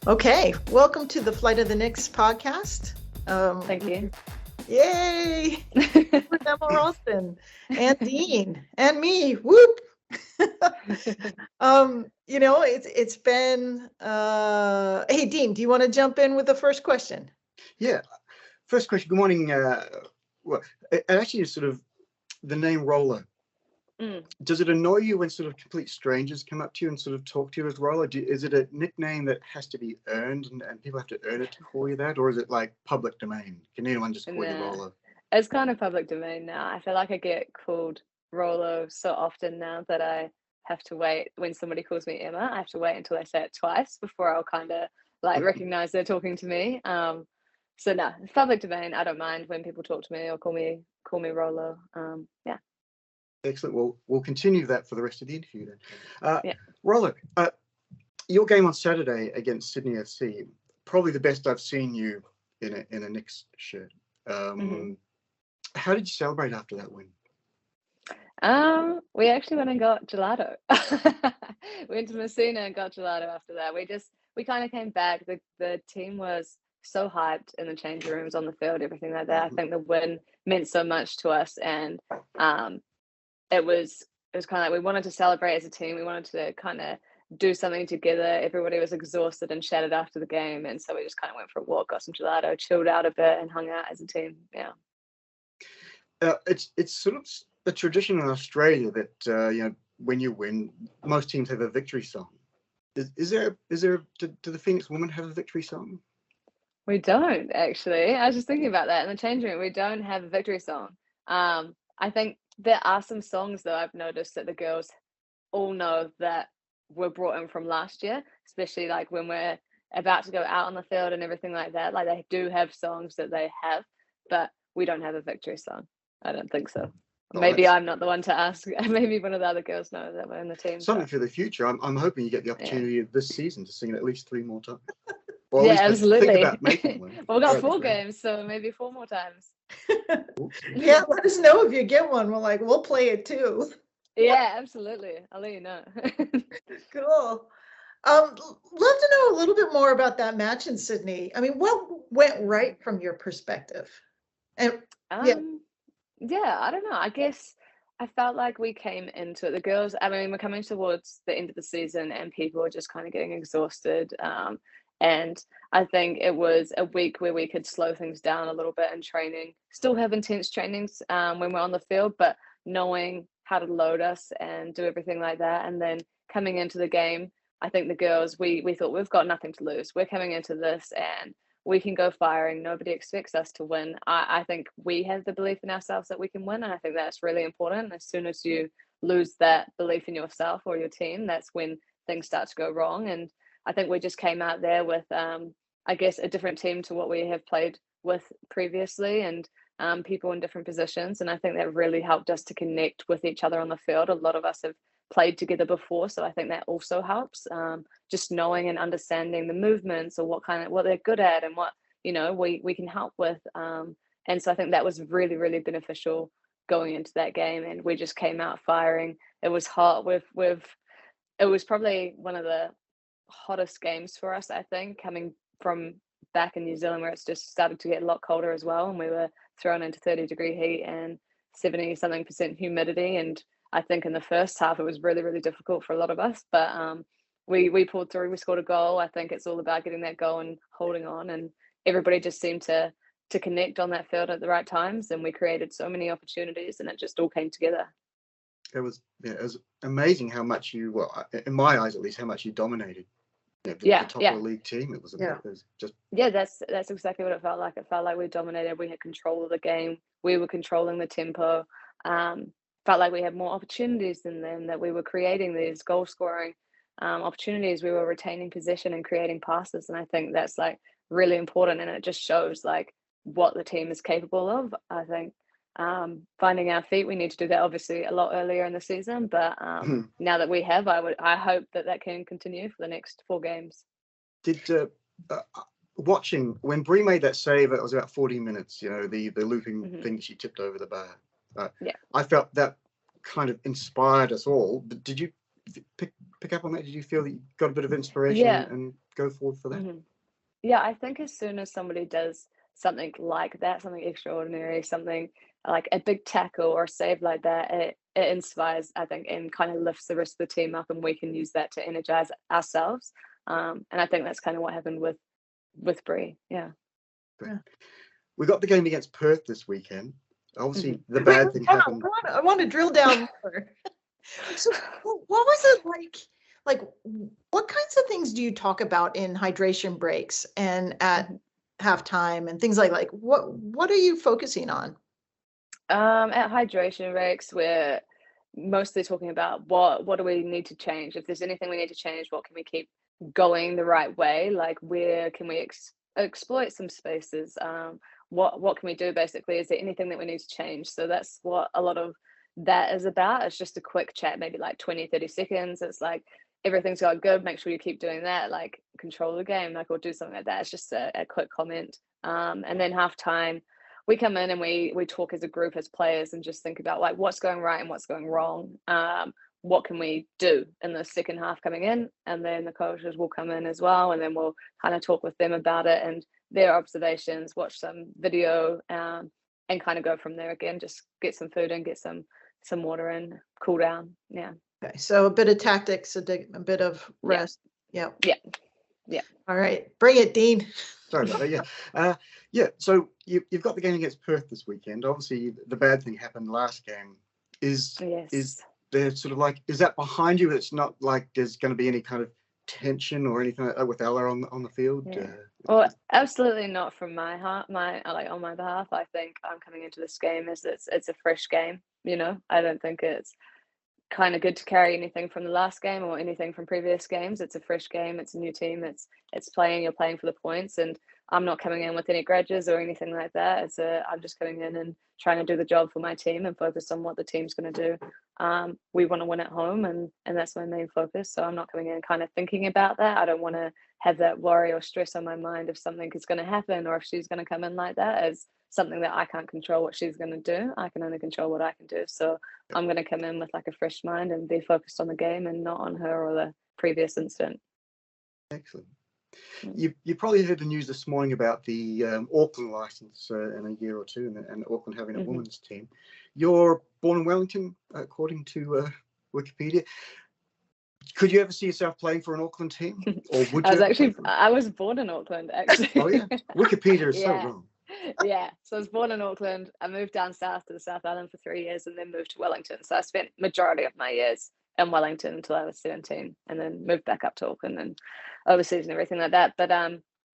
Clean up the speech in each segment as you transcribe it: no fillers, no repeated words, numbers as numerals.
Okay, welcome to the Flight of the Knicks podcast. Thank you. Yay! With Emma Rolston and Dean and me. Whoop! It's been. Hey, Dean, do you want to jump in with the first question? Yeah. First question. Good morning. Well, it actually is sort of the name Roller. Does it annoy you when sort of complete strangers come up to you and sort of talk to you as Roller? Is it a nickname that has to be earned and people have to earn it to call you that? Or is it like public domain? Can anyone just call you Roller? It's kind of public domain now. I feel like I get called Roller so often now that I have to wait. When somebody calls me Emma, I have to wait until they say it twice before I'll kind of like recognize they're talking to me. So no, it's public domain. I don't mind when people talk to me or call me Roller. Yeah. Excellent. Well, we'll continue that for the rest of the interview then. Roller, your game on Saturday against Sydney FC, probably the best I've seen you in a Knicks shirt. How did you celebrate after that win? We actually went and got gelato. We went to Messina and got gelato after that. We kind of came back. The team was so hyped in the changing rooms, on the field, everything like that. I think the win meant so much to us, and it was kind of like we wanted to celebrate as a team. We wanted to kind of do something together. Everybody was exhausted and shattered after the game, and so we just kind of went for a walk, got some gelato, chilled out a bit, and hung out as a team. Yeah. It's sort of a tradition in Australia that when you win, most teams have a victory song. Is there? Do the Phoenix women have a victory song? We don't, actually. I was just thinking about that in the changing room. We don't have a victory song. I think there are some songs, though, I've noticed that the girls all know that were brought in from last year, especially like when we're about to go out on the field and everything like that. Like they do have songs that they have, but we don't have a victory song. I don't think so. Maybe I'm not the one to ask. Maybe one of the other girls know that we're in the team. Something for the future. I'm hoping you get the opportunity this season to sing it at least 3 more times. Or yeah, absolutely. Think about making one. Well, we've got 4 games, so maybe 4 more times. Yeah, let us know if you get one. We'll play it too. Yeah, absolutely. I'll let you know. Cool. Love to know a little bit more about that match in Sydney. I mean, what went right from your perspective? And yeah, I don't know. I guess I felt like we came into it. The girls, I mean, we're coming towards the end of the season and people are just kind of getting exhausted. And I think it was a week where we could slow things down a little bit in training, still have intense trainings when we're on the field, but knowing how to load us and do everything like that. And then coming into the game, I think the girls, we thought we've got nothing to lose. We're coming into this and we can go firing. Nobody expects us to win. I think we have the belief in ourselves that we can win. And I think that's really important. As soon as you lose that belief in yourself or your team, that's when things start to go wrong. And I think we just came out there with, I guess, a different team to what we have played with previously and people in different positions. And I think that really helped us to connect with each other on the field. A lot of us have played together before, so I think that also helps. Just knowing and understanding the movements or what they're good at and what we can help with. And so I think that was really, really beneficial going into that game. And we just came out firing. It was hot. It was probably one of the hottest games for us, I think, coming from back in New Zealand where it's just started to get a lot colder as well, and we were thrown into 30-degree heat and 70-something% humidity. And I think in the first half it was really, really difficult for a lot of us, but we pulled through. We scored a goal. I think it's all about getting that goal and holding on, and everybody just seemed to connect on that field at the right times, and we created so many opportunities and it just all came together. It was amazing how much in my eyes at least, how much you dominated. The top of the league team. It was just that's exactly what it felt like. It felt like we dominated. We had control of the game. We were controlling the tempo. Felt like we had more opportunities than them, that we were creating these goal scoring opportunities. We were retaining possession and creating passes, and I think that's like really important, and it just shows like what the team is capable of. I think finding our feet, we need to do that obviously a lot earlier in the season, but now that we have, I hope that can continue for the next 4 games. Did watching when Brie made that save, it was about 40 minutes, the looping thing she tipped over the bar. I felt that kind of inspired us all. But did you pick up on that? Did you feel that you got a bit of inspiration and go forward for that? Yeah, I think as soon as somebody does something like that, something extraordinary, something like a big tackle or save like that, it inspires, I think, and kind of lifts the rest of the team up, and we can use that to energize ourselves. And I think that's kind of what happened with Bree. Yeah. We got the game against Perth this weekend. Obviously, the bad thing happened. I want to drill down more. So, what was it like? Like, what kinds of things do you talk about in hydration breaks and at halftime and things like what are you focusing on? At hydration breaks, we're mostly talking about what do we need to change. If there's anything we need to change, what can we keep going the right way? Like, where can we exploit some spaces? What can we do basically? Is there anything that we need to change? So that's what a lot of that is about. It's just a quick chat, maybe like 20-30 seconds. It's like, everything's going good, make sure you keep doing that, like control the game, like, or do something like that. It's just a quick comment. And then halftime, we come in and we talk as a group, as players, and just think about like what's going right and what's going wrong. What can we do in the second half coming in? And then the coaches will come in as well, and then we'll kind of talk with them about it and their observations, watch some video, and kind of go from there again. Just get some food and get some water and cool down. Yeah. Okay, so a bit of tactics, a bit of rest. Yeah. All right, bring it, Dean. Sorry about that. So you've got the game against Perth this weekend. Obviously, the bad thing happened last game. Is there sort of like, is that behind you? It's not like there's going to be any kind of tension or anything like that with Ella on the field. Well, absolutely not from my heart. On my behalf, I think I'm coming into this game as it's a fresh game. You know, I don't think it's kind of good to carry anything from the last game or anything from previous games. It's a fresh game. It's a new team. It's playing. You're playing for the points, and I'm not coming in with any grudges or anything like that. I'm just coming in and trying to do the job for my team and focus on what the team's going to do. We want to win at home, and that's my main focus. So I'm not coming in kind of thinking about that. I don't want to have that worry or stress on my mind if something is going to happen or if she's going to come in like that, as something that I can't control what she's going to do. I can only control what I can do. So I'm going to come in with like a fresh mind and be focused on the game and not on her or the previous incident. Excellent. You probably heard the news this morning about the Auckland license in a year or two, and Auckland having a women's team. You're born in Wellington, according to Wikipedia. Could you ever see yourself playing for an Auckland team, or would you? I was born in Auckland, actually. Oh yeah, Wikipedia is so wrong. Yeah, so I was born in Auckland. I moved down south to the South Island for 3 years, and then moved to Wellington. So I spent majority of my years in Wellington until I was 17, and then moved back up to Auckland and overseas and everything like that. But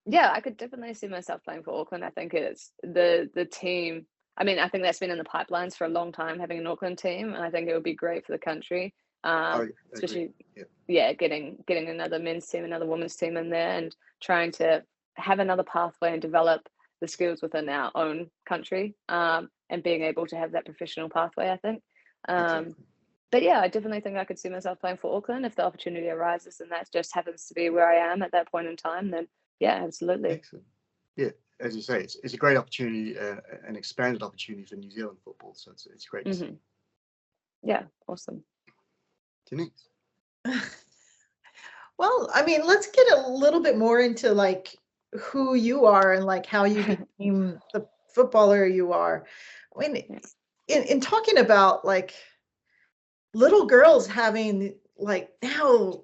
yeah, I could definitely see myself playing for Auckland. I think it's the team. I mean, I think that's been in the pipelines for a long time, having an Auckland team, and I think it would be great for the country. Especially, getting another men's team, another women's team in there, and trying to have another pathway and develop the skills within our own country, and being able to have that professional pathway, I think. But yeah, I definitely think I could see myself playing for Auckland if the opportunity arises, and that just happens to be where I am at that point in time. Then yeah, absolutely. Excellent. Yeah, as you say, it's a great opportunity, an expanded opportunity for New Zealand football. So it's great to see. Yeah, awesome. Denise. Well, I mean, let's get a little bit more into like who you are and like how you became the footballer you are. I mean, in talking about like little girls having like now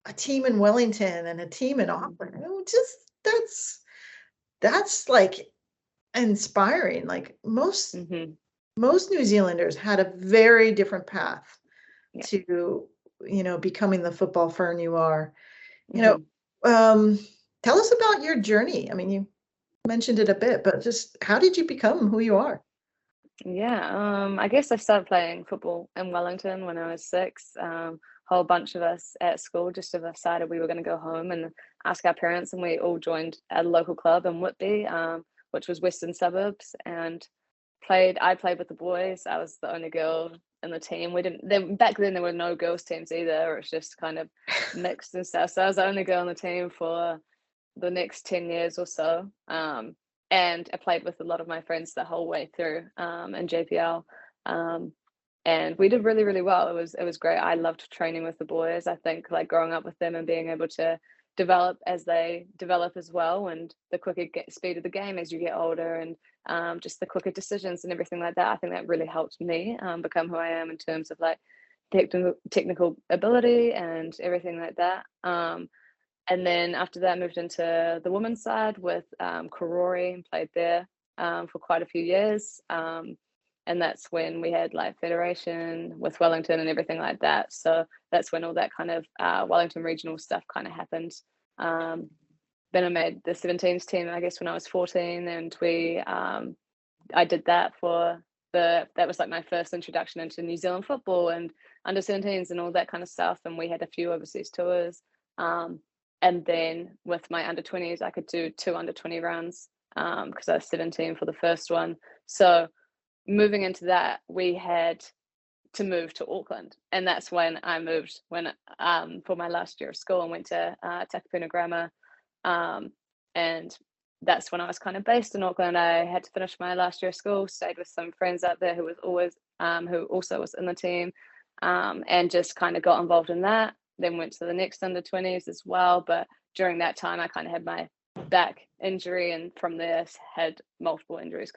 a team in Wellington and a team in Auckland, that's like inspiring. Like most New Zealanders had a very different path to, becoming the football fern you are. Tell us about your journey. I mean, you mentioned it a bit, but just how did you become who you are? Yeah, I guess I started playing football in Wellington when I was 6. Whole bunch of us at school just decided we were going to go home and ask our parents, and we all joined a local club in Whitby, which was Western Suburbs, and I played with the boys. I was the only girl in the team. Back then there were no girls teams either. It was just kind of mixed and stuff. So I was the only girl on the team for the next 10 years or so. And I played with a lot of my friends the whole way through in JPL. And we did really, really well. It was great. I loved training with the boys. I think like growing up with them and being able to develop as they develop as well, and the quicker speed of the game as you get older, and just the quicker decisions and everything like that. I think that really helped me become who I am in terms of like technical ability and everything like that. And then after that, moved into the women's side with Karori and played there for quite a few years. And that's when we had like federation with Wellington and everything like that. So that's when all that kind of Wellington regional stuff kind of happened. Then I made the 17s team, I guess, when I was 14, and I did that that was like my first introduction into New Zealand football and under 17s and all that kind of stuff. And we had a few overseas tours. And then with my under 20s, I could do 2 under 20 runs because I was 17 for the first one. So moving into that, we had to move to Auckland, and that's when I moved for my last year of school and went to Takapuna Grammar, and that's when I was kind of based in Auckland. I had to finish my last year of school, stayed with some friends out there who also was in the team, and just kind of got involved in that. Then went to the next under 20s as well, but during that time I kind of had my back injury, and from there had multiple injuries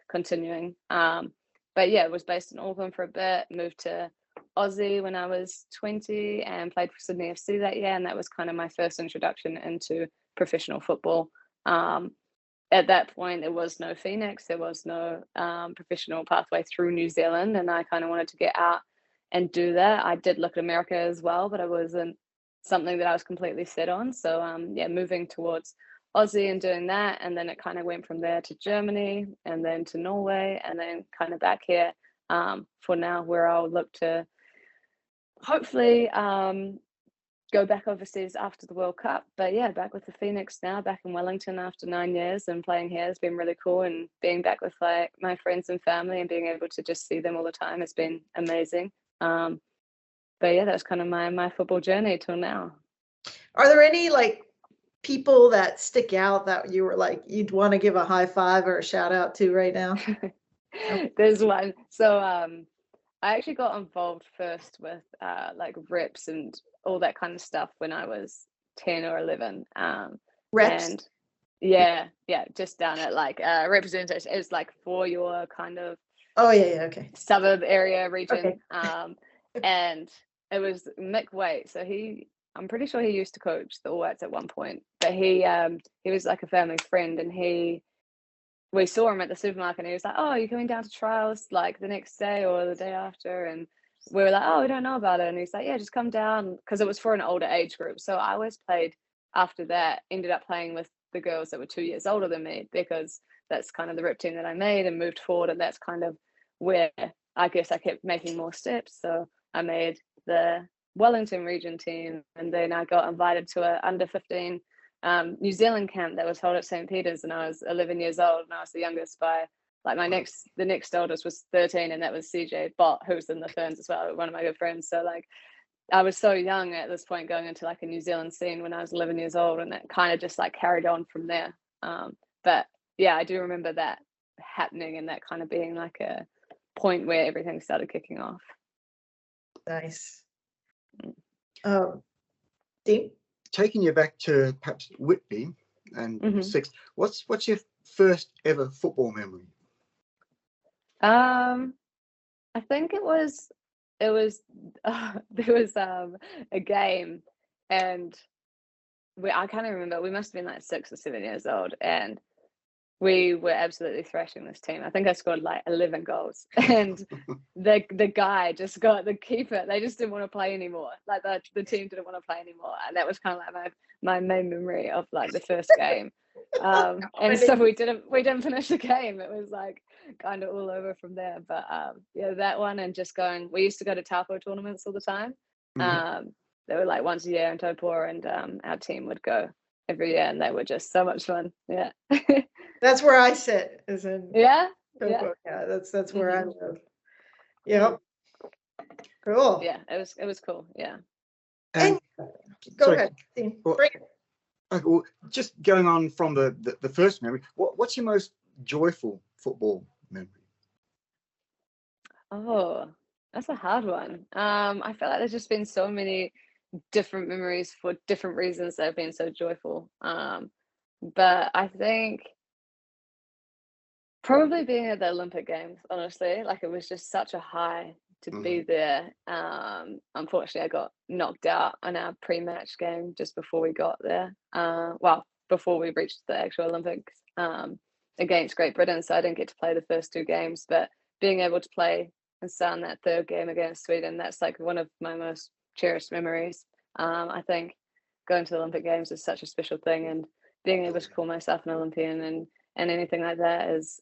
continuing. But yeah, was based in Auckland for a bit, moved to Aussie when I was 20 and played for Sydney FC that year, and that was kind of my first introduction into professional football. At that point there was no Phoenix, there was no professional pathway through New Zealand, and I kind of wanted to get out and do that. I did look at America as well, but it wasn't something that I was completely set on. So moving towards Aussie and doing that, and then it kind of went from there to Germany and then to Norway, and then kind of back here for now, where I'll look to hopefully go back overseas after the World Cup. But yeah, back with the Phoenix now, back in Wellington after 9 years, and playing here has been really cool, and being back with like my friends and family and being able to just see them all the time has been amazing. But yeah, that's kind of my football journey till now. Are there any like people that stick out that you were like you'd want to give a high five or a shout out to right now? There's one. So I actually got involved first with like reps and all that kind of stuff when I was 10 or 11. Reps? And yeah, just down at like representation. It's like for your kind of okay, suburb area region. Okay. And it was Mick Waite. So I'm pretty sure he used to coach the All Whites at one point, but he was like a family friend, and we saw him at the supermarket, and he was like, "Oh, you're coming down to trials like the next day or the day after?" And we were like, "Oh, we don't know about it." And he's like, "Yeah, just come down," because it was for an older age group. So I always played after that, ended up playing with the girls that were 2 years older than me, because that's kind of the rep team that I made and moved forward, and that's kind of where I guess I kept making more steps. So I made the Wellington region team, and then I got invited to a under 15 New Zealand camp that was held at St. Peter's, and I was 11 years old, and I was the youngest by like the next oldest was 13, and that was CJ Bott, who's in the Ferns as well, one of my good friends. So like I was so young at this point, going into like a New Zealand scene when I was 11 years old, and that kind of just like carried on from there. But yeah, I do remember that happening, and that kind of being like a point where everything started kicking off. Nice. Dean? Taking you back to perhaps Whitby and 6, what's your first ever football memory? I think there was a game, and I can't remember, we must have been like 6 or 7 years old, and we were absolutely thrashing this team. I think I scored like 11 goals, and the guy just got the keeper. They just didn't want to play anymore. Like the team didn't want to play anymore, and that was kind of like my main memory of like the first game. And so we didn't finish the game. It was like kind of all over from there. But yeah, that one, and just going. We used to go to Taupo tournaments all the time. They were like once a year in Taupo, and our team would go every year, and they were just so much fun. Yeah. That's where I sit, is in yeah. That's where I live. Yep. Cool. Yeah, it was cool. Yeah. And go ahead, Dean. Bring it. Okay, well, just going on from the first memory, what's your most joyful football memory? Oh, that's a hard one. I feel like there's just been so many different memories for different reasons that have been so joyful. But I think probably being at the Olympic Games, honestly, like it was just such a high to be there. Unfortunately, I got knocked out in our pre-match game just before we got there. Before we reached the actual Olympics against Great Britain, so I didn't get to play the first 2 games. But being able to play and start in that 3rd game against Sweden, that's like one of my most cherished memories. I think going to the Olympic Games is such a special thing, and being able to call myself an Olympian and anything like that is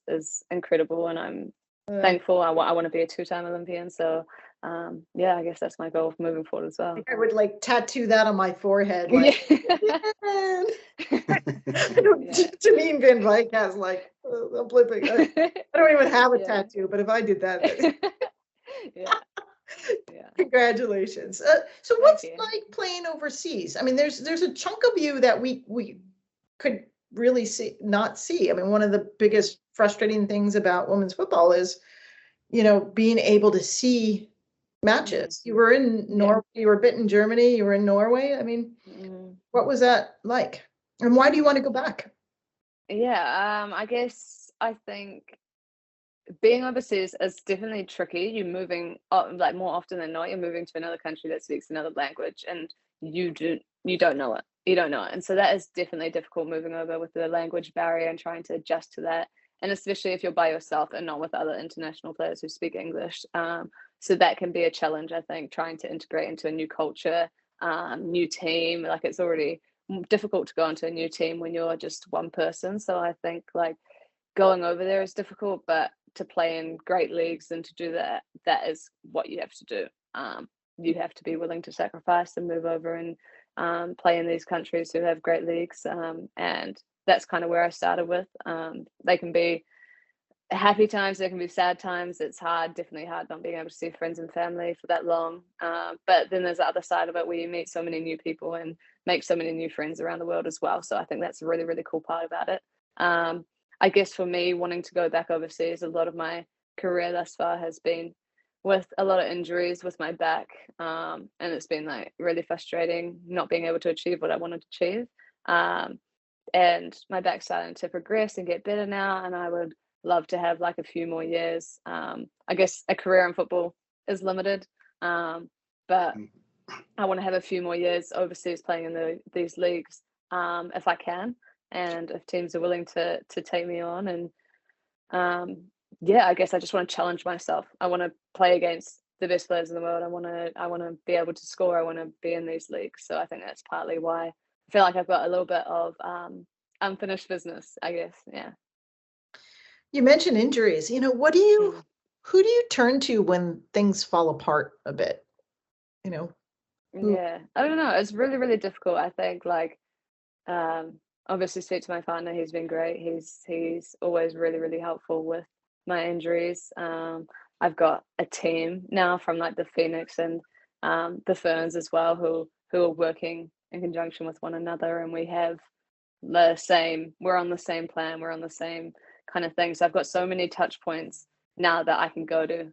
incredible, and I'm thankful. I want to be a 2-time Olympian, so I guess that's my goal moving forward as well. I would like tattoo that on my forehead. Like, to me, Van Vyk has like Olympic. I don't even have a tattoo, but if I did that, congratulations. So what's it like playing overseas? I mean, there's a chunk of you that we could really not see. I mean, one of the biggest frustrating things about women's football is, being able to see matches. You were in Norway, you were a bit in Germany, you were in Norway. I mean, what was that like? And why do you want to go back? I guess I think being overseas is definitely tricky. You're moving like more often than not, you're moving to another country that speaks another language, and you don't know it. You don't know it. And so that is definitely difficult, moving over with the language barrier and trying to adjust to that. And especially if you're by yourself and not with other international players who speak English. So that can be a challenge, I think, trying to integrate into a new culture, new team. Like, it's already difficult to go into a new team when you're just one person. So I think like going over there is difficult, but to play in great leagues and to do that is what you have to do. You have to be willing to sacrifice and move over and play in these countries who have great leagues, and that's kind of where I started with. They can be happy times, there can be sad times. It's definitely hard not being able to see friends and family for that long, but then there's the other side of it where you meet so many new people and make so many new friends around the world as well. So I think that's a really, really cool part about it. I guess for me, wanting to go back overseas, a lot of my career thus far has been with a lot of injuries with my back, and it's been like really frustrating not being able to achieve what I wanted to achieve, and my back's starting to progress and get better now, and I would love to have like a few more years. I guess a career in football is limited, but I want to have a few more years overseas playing in these leagues, if I can, and if teams are willing to take me on. And I guess I just want to challenge myself. I want to play against the best players in the world. I want to be able to score. I want to be in these leagues. So I think that's partly why I feel like I've got a little bit of unfinished business, I guess. Yeah. You mentioned injuries. Who do you turn to when things fall apart a bit? Yeah, I don't know. It's really, really difficult. I think like obviously speak to my partner. He's been great. He's always really, really helpful with my injuries. I've got a team now from like the Phoenix and the Ferns as well, who are working in conjunction with one another, and we have we're on the same plan, we're on the same kind of thing. So I've got so many touch points now that I can go to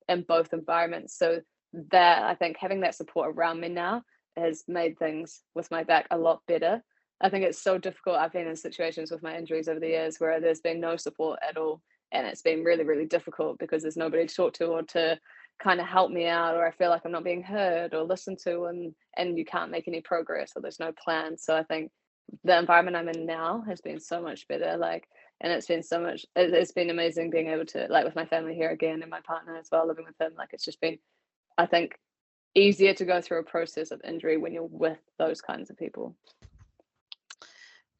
in both environments. So that, I think having that support around me now has made things with my back a lot better. I think it's so difficult. I've been in situations with my injuries over the years where there's been no support at all, and it's been really, really difficult because there's nobody to talk to or to kind of help me out, or I feel like I'm not being heard or listened to, and you can't make any progress, or there's no plan. So I think the environment I'm in now has been so much better, and it's been amazing being able to, like, with my family here again and my partner as well, living with him. Like, it's just been, I think, easier to go through a process of injury when you're with those kinds of people.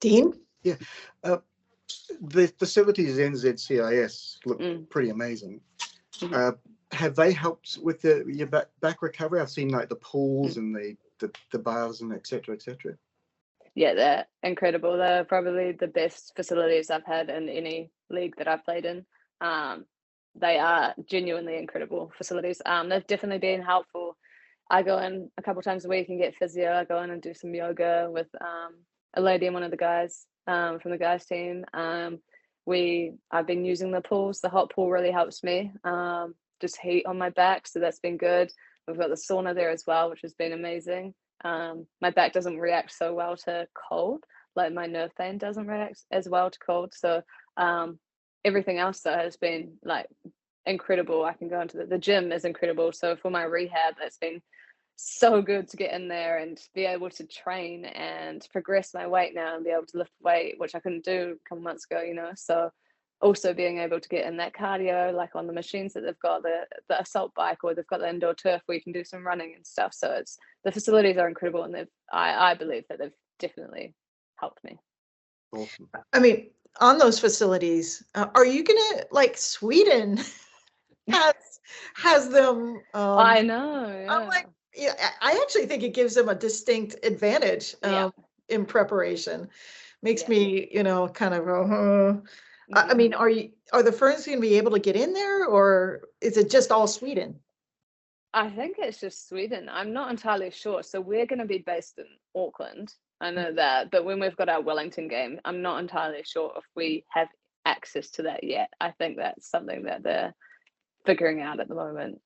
Dean? Yeah. The facilities in NZCIS look pretty amazing. Have they helped with your back recovery? I've seen like the pools and the bars and et cetera, et cetera. Yeah, they're incredible. They're probably the best facilities I've had in any league that I've played in. They are genuinely incredible facilities. They've definitely been helpful. I go in a couple times a week and get physio. I go in and do some yoga with a lady and one of the guys from the guys team. I've been using the pools. The hot pool really helps me. Just heat on my back, so that's been good. We've got the sauna there as well, which has been amazing. My back doesn't react so well to cold, like my nerve pain doesn't react as well to cold. So everything else though has been like incredible. I can go into the gym is incredible. So for my rehab, that's been so good to get in there and be able to train and progress my weight now and be able to lift weight, which I couldn't do a couple months ago, you know. So also being able to get in that cardio, like on the machines that they've got, the assault bike, or they've got the indoor turf where you can do some running and stuff. So it's, the facilities are incredible, and I believe that they've definitely helped me. Awesome. I mean, on those facilities, are you gonna, like, Sweden has them? I know. Yeah. I'm like, yeah, I actually think it gives them a distinct advantage in preparation. Makes me, you know, kind of go, I mean, are the Ferns going to be able to get in there, or is it just all Sweden? I think it's just Sweden. I'm not entirely sure. So we're going to be based in Auckland. I know that, but when we've got our Wellington game, I'm not entirely sure if we have access to that yet. I think that's something that they're figuring out at the moment.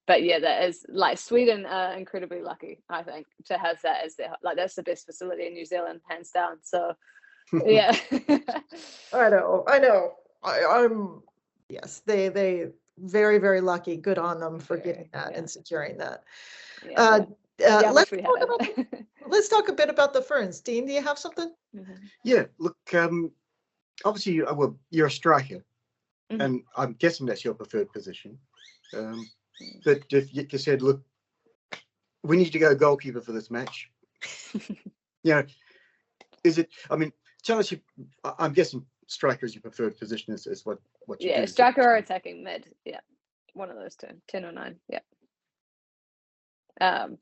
But yeah, that is, like, Sweden are incredibly lucky, I think, to have that as their, like, that's the best facility in New Zealand, hands down. So yeah. I know. I'm yes, they very, very lucky. Good on them for getting that and securing that. Let's talk a bit about the Ferns. Dean, do you have something? Yeah, look, obviously you're a striker, and I'm guessing that's your preferred position. But if you said, look, we need to go goalkeeper for this match, you know, is it, I mean, tell us, I'm guessing striker is your preferred position, is what you do. Yeah, striker or attacking mid. Yeah, one of those two, 10 or 9. Yeah.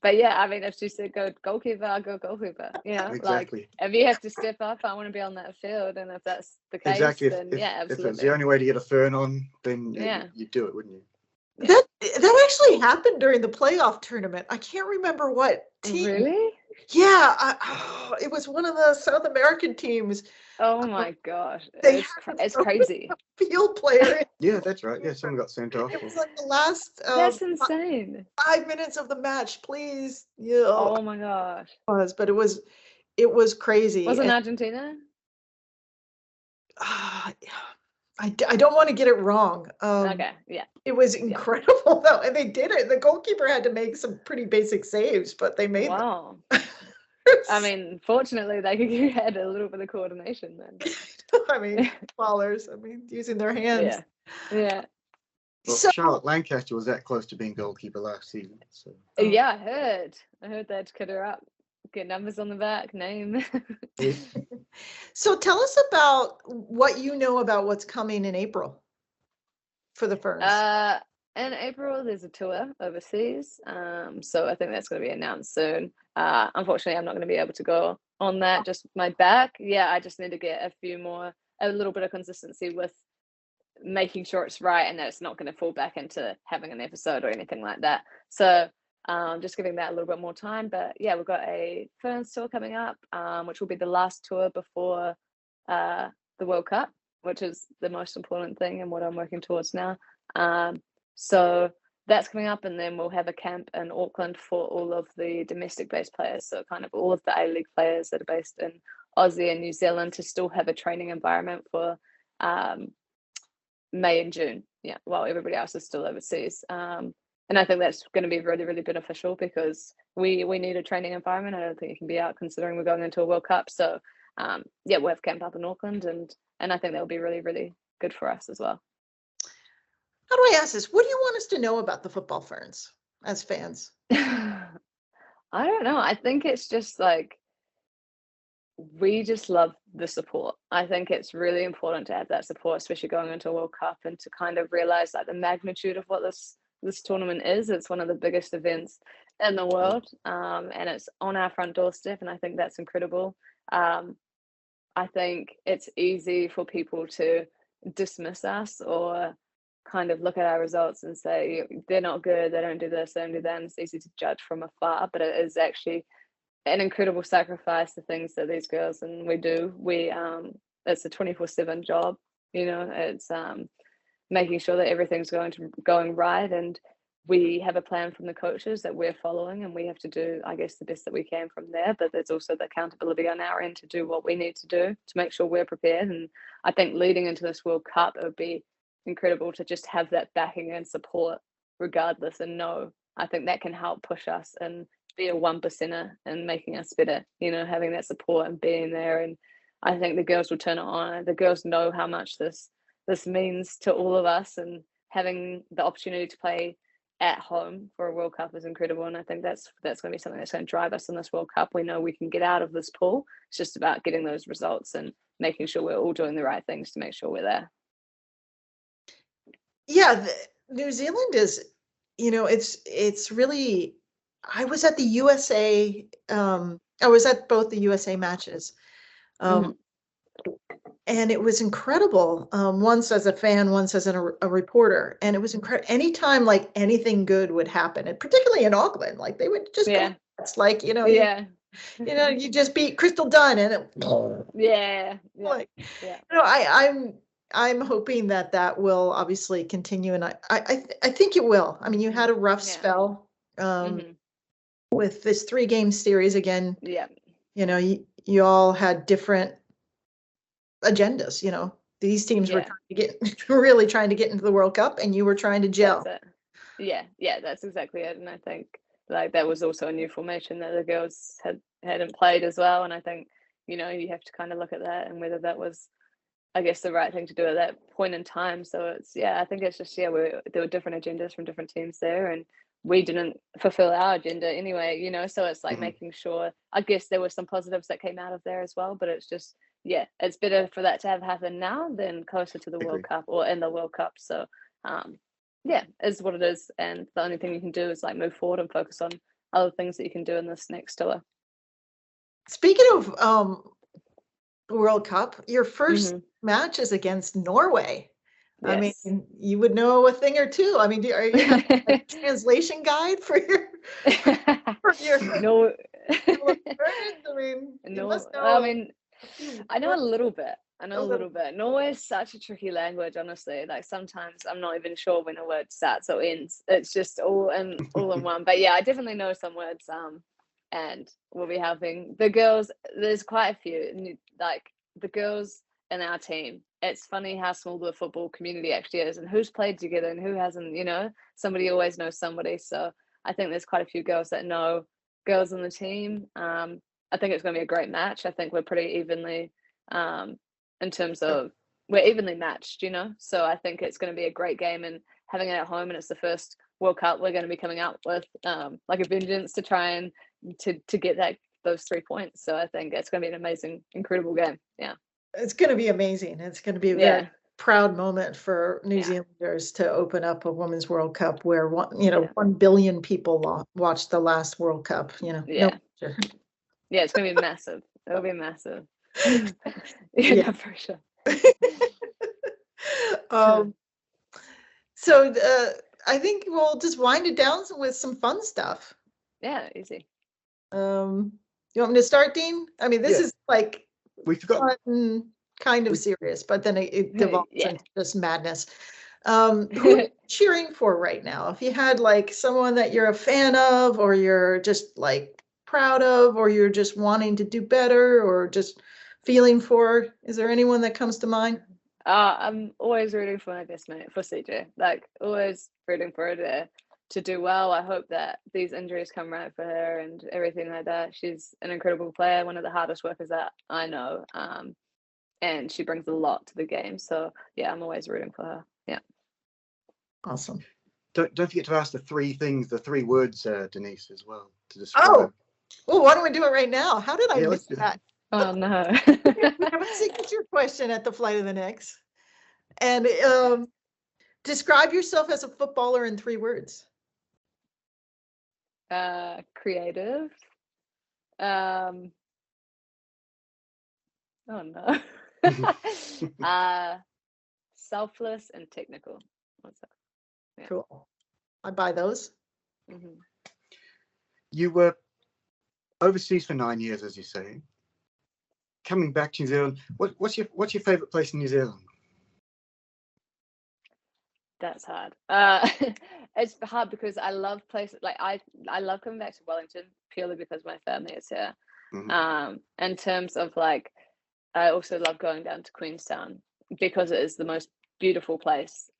But yeah, I mean, if she said go goalkeeper, I'll go goalkeeper. You know, exactly. Like, if you have to step up, I want to be on that field, and if that's the case, then yeah, absolutely. If it's the only way to get a Fern on, then you'd do it, wouldn't you? Yeah. That actually happened during the playoff tournament. I can't remember what team. Really? Yeah, it was one of the South American teams. Oh my gosh, it's crazy. Field player. Yeah, that's right. Yeah, someone got sent off. It was like the last. That's insane. 5 minutes of the match, please. Yeah. Oh my gosh. But it was crazy. Was it Argentina? I don't want to get it wrong. Okay, yeah. It was incredible though, and they did it. The goalkeeper had to make some pretty basic saves, but they made them. Wow. I mean, fortunately, they had a little bit of coordination then. I mean, ballers. I mean, using their hands. Yeah. Well, so, Charlotte Lancaster was that close to being goalkeeper last season. So. Yeah, I heard they had to cut her up, get numbers on the back, name. So tell us about what you know about what's coming in April for the Ferns. In April, there's a tour overseas. So I think that's going to be announced soon. Unfortunately, I'm not going to be able to go on that. Just my back. Yeah, I just need to get a little bit of consistency with making sure it's right and that it's not going to fall back into having an episode or anything like that. So just giving that a little bit more time. But yeah, we've got a Ferns tour coming up, which will be the last tour before the World Cup, which is the most important thing and what I'm working towards now. So that's coming up, and then we'll have a camp in Auckland for all of the domestic-based players. So kind of all of the A-League players that are based in Aussie and New Zealand to still have a training environment for May and June, while everybody else is still overseas. And I think that's going to be really, really beneficial because we need a training environment. I don't think it can be out considering we're going into a World Cup. So we'll have camp up in Auckland, and I think that will be really, really good for us as well. How do I ask this? What do you want us to know about the football Ferns as fans? I don't know. I think it's just like, we just love the support. I think it's really important to have that support, especially going into a World Cup, and to kind of realize like the magnitude of what this tournament is. It's one of the biggest events in the world, and it's on our front doorstep, and I think that's incredible. I think it's easy for people to dismiss us or kind of look at our results and say they're not good, they don't do this, they don't do that, and it's easy to judge from afar, but it is actually an incredible sacrifice, the things that these girls and we do. It's a 24/7 job, it's making sure that everything's going right, and we have a plan from the coaches that we're following, and we have to do, I guess, the best that we can from there. But there's also the accountability on our end to do what we need to do to make sure we're prepared. And I think leading into this World Cup, it would be incredible to just have that backing and support regardless, and know, I think that can help push us and be a 1%er and making us better, having that support and being there. And I think the girls will turn it on. The girls know how much this means to all of us, and having the opportunity to play at home for a World Cup is incredible. And I think that's going to be something that's going to drive us in this World Cup. We know we can get out of this pool. It's just about getting those results and making sure we're all doing the right things to make sure we're there. Yeah, New Zealand is, it's really, I was at the USA, I was at both the USA matches. And it was incredible. Once as a fan, once as a reporter, and it was incredible. Anytime like anything good would happen, and particularly in Auckland, like they would just go, it's like you just beat Crystal Dunn, and I'm hoping that will obviously continue, and I think it will. I mean, you had a rough spell with this 3-game series again. You all had different agendas. These teams were really trying to get into the World Cup, and you were trying to gel. That's it. That's exactly it. And I think like that was also a new formation that the girls hadn't played as well. And I think you have to kind of look at that and whether that was, I guess, the right thing to do at that point in time. So it's I think it's just there were different agendas from different teams there, and we didn't fulfill our agenda anyway. So it's like making sure. I guess there were some positives that came out of there as well, but it's just. It's better for that to have happened now than closer to the World Cup or in the World Cup. So, is what it is. And the only thing you can do is like move forward and focus on other things that you can do in this next tour. Speaking of World Cup, your first match is against Norway. Yes. I mean, you would know a thing or two. I mean, are you have a translation guide for your? No. I mean, you must know. I mean. I know a little bit. Norway is such a tricky language, honestly. Like sometimes I'm not even sure when a word starts or ends. It's just all in one. But I definitely know some words. And we'll be helping the girls. There's quite a few. Like the girls in our team. It's funny how small the football community actually is, and who's played together and who hasn't. Somebody always knows somebody. So I think there's quite a few girls that know girls on the team. I think it's going to be a great match. I think we're pretty evenly in terms of we're evenly matched, So I think it's going to be a great game, and having it at home, and it's the first World Cup we're going to be coming out with like a vengeance to try and to get those 3 points. So I think it's going to be an amazing, incredible game. Yeah, it's going to be amazing. It's going to be a very proud moment for New Zealanders to open up a Women's World Cup where 1 billion people watched the last World Cup. Yeah, it's going to be massive. It'll be massive. No, for sure. So I think we'll just wind it down with some fun stuff. Yeah, easy. You want me to start, Dean? I mean, this is like we forgot fun, kind of serious, but then it devolves into just madness. Who are you cheering for right now? If you had like someone that you're a fan of, or you're just like proud of, or you're just wanting to do better, or just feeling for, is there anyone that comes to mind? I'm always rooting for my best mate, for CJ. Like always rooting for her to do well. I hope that these injuries come right for her and everything like that. She's an incredible player, one of the hardest workers that I know, and she brings a lot to the game. So I'm always rooting for her. Yeah. Awesome. Don't forget to ask the 3 words, Denise, as well, to describe. Well, why don't we do it right now? How did I miss that? Oh, no. We have a signature question at the Flight of the Nicks. And describe yourself as a footballer in 3 words. Creative. Oh, no. Selfless and technical. What's that? Yeah. Cool. I buy those. You were overseas for 9 years, as you say. Coming back to New Zealand, what's your favourite place in New Zealand? That's hard. It's hard because I love places like I love coming back to Wellington purely because my family is here. In terms of like, I also love going down to Queenstown because it is the most beautiful place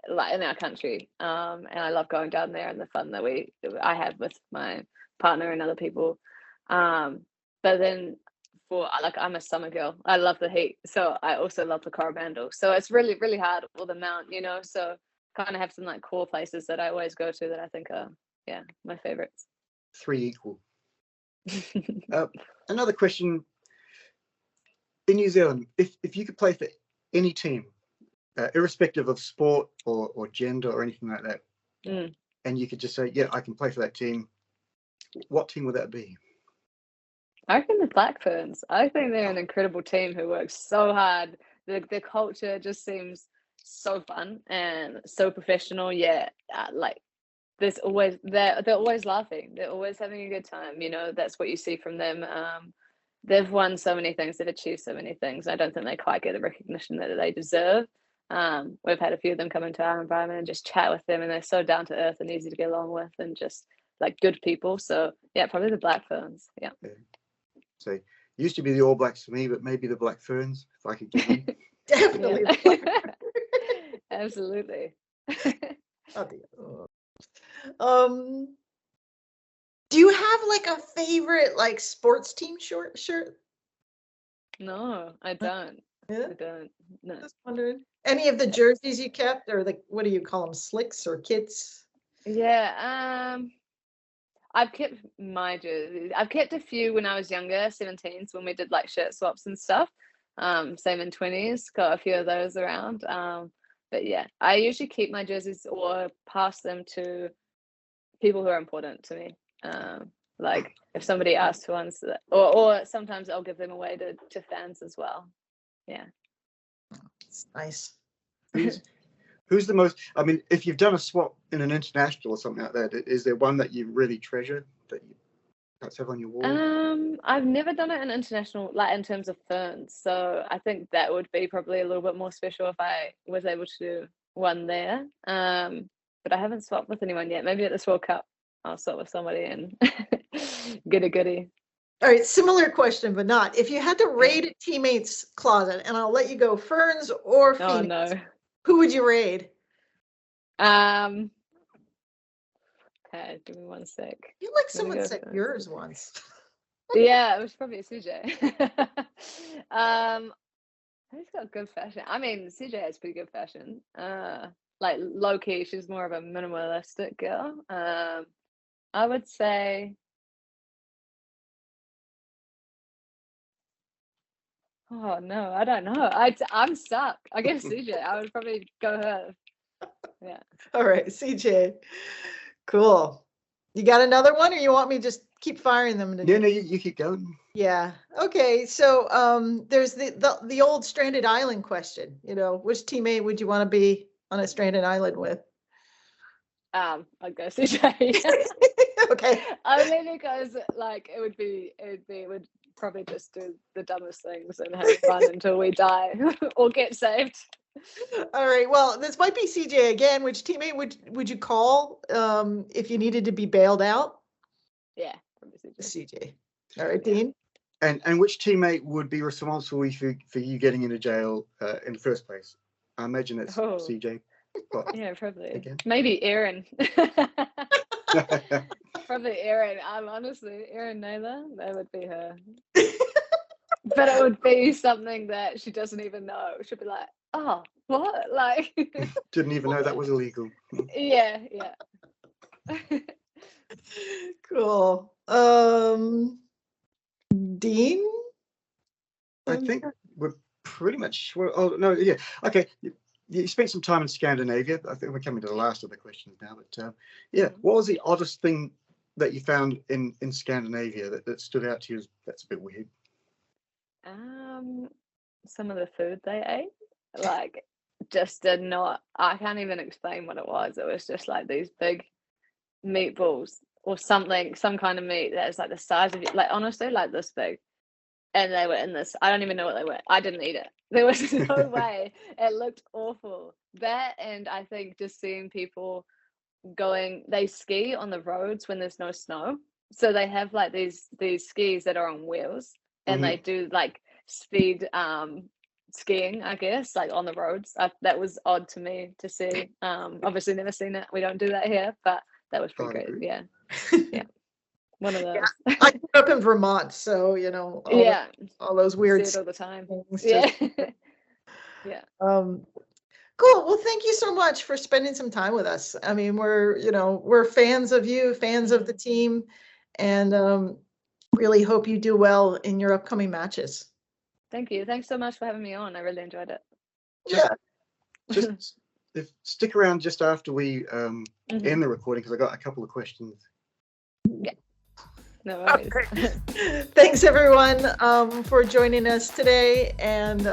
like in our country. And I love going down there and the fun that I have with my partner and other people. But then I'm a summer girl. I love the heat, so I also love the Coromandel. So it's really, really hard or the Mount, So kind of have some like core places that I always go to that I think are my favorites. 3 equal. Another question. In New Zealand, if you could play for any team, irrespective of sport or gender or anything like that, and you could just say, yeah, I can play for that team, what team would that be? I reckon the Black Ferns. I think they're an incredible team who works so hard. The culture just seems so fun and so professional. Yeah, like there's always they're always laughing. They're always having a good time. That's what you see from them. They've won so many things. They've achieved so many things. I don't think they quite get the recognition that they deserve. We've had a few of them come into our environment and just chat with them, and they're so down to earth and easy to get along with, and just like good people. So yeah, probably the Black Ferns. Yeah. So used to be the All Blacks for me, but maybe the Black Ferns if I could get one. Definitely. Absolutely. Do you have like a favorite like sports team shirt? No, I don't. Yeah? I don't. No. Just wondering. Any of the jerseys you kept, or like what do you call them, slicks or kits? Yeah. I've kept my jerseys. I've kept a few when I was younger, 17s, when we did like shirt swaps and stuff. Same in 20s, got a few of those around. But yeah, I usually keep my jerseys or pass them to people who are important to me. Like if somebody asks for ones, or sometimes I'll give them away to fans as well. Yeah. It's nice. Who's the most, I mean, if you've done a swap in an international or something like that, is there one that you really treasure that you perhaps have on your wall? I've never done it in international, like in terms of ferns. So I think that would be probably a little bit more special if I was able to do one there. But I haven't swapped with anyone yet. Maybe at this World Cup, I'll swap with somebody and get a goodie. All right, similar question, but not. If you had to raid a teammate's closet, and I'll let you go Ferns or Phoenix, Oh no. who would you raid? Okay, give me 1 sec. You like someone said yours once. Yeah, it was probably CJ. He's got good fashion. I mean, CJ has pretty good fashion. Like low key, she's more of a minimalistic girl. I would say. Oh no, I don't know. I'm stuck. I guess CJ. I would probably go her. Yeah. All right, CJ. Cool. You got another one, or you want me to just keep firing them? No, you keep going. Yeah. Okay. So there's the old stranded island question. Which teammate would you want to be on a stranded island with? I'd go CJ. Okay. Only because like it would probably just do the dumbest things and have fun until we die or get saved. All right. Well, this might be CJ again. Which teammate would you call if you needed to be bailed out? Yeah, probably CJ. All right, Dean. And which teammate would be responsible for you getting into jail in the first place? I imagine it's CJ. But yeah, probably. Again. Maybe Aaron. Probably Aaron. Honestly, Aaron Naylor. That would be her. But it would be something that she doesn't even know. She'd be like, "Oh, what?" Like. Didn't even know that was illegal. Yeah. Cool. Dean? I think we're pretty much. Oh no, yeah. Okay. You spent some time in Scandinavia. I think we're coming to the last of the questions now. But yeah, what was the oddest thing that you found in Scandinavia that stood out to you as that's a bit weird? Some of the food they ate, like, just did not. I can't even explain what it was. It was just like these big meatballs or something, some kind of meat that's like the size of it, like honestly, like this big. and they were in this. I don't even know what they were. I didn't eat it. There was no way. It looked awful. That, and I think just seeing people they ski on the roads when there's no snow. So they have like these skis that are on wheels, and they do like speed skiing, I guess, like on the roads. That was odd to me to see. Obviously never seen it. We don't do that here, but that was pretty great. Yeah. Yeah. One of those. Yeah. I grew up in Vermont, so all those weird see it all the time. things. Yeah. Yeah. Cool. Well, thank you so much for spending some time with us. I mean, we're fans of you, fans of the team, and really hope you do well in your upcoming matches. Thank you. Thanks so much for having me on. I really enjoyed it. Just stick around just after we end the recording, because I got a couple of questions. Yeah. No worries. Okay. Thanks everyone for joining us today, and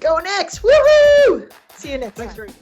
go next. Woohoo! See you next time. Thanks,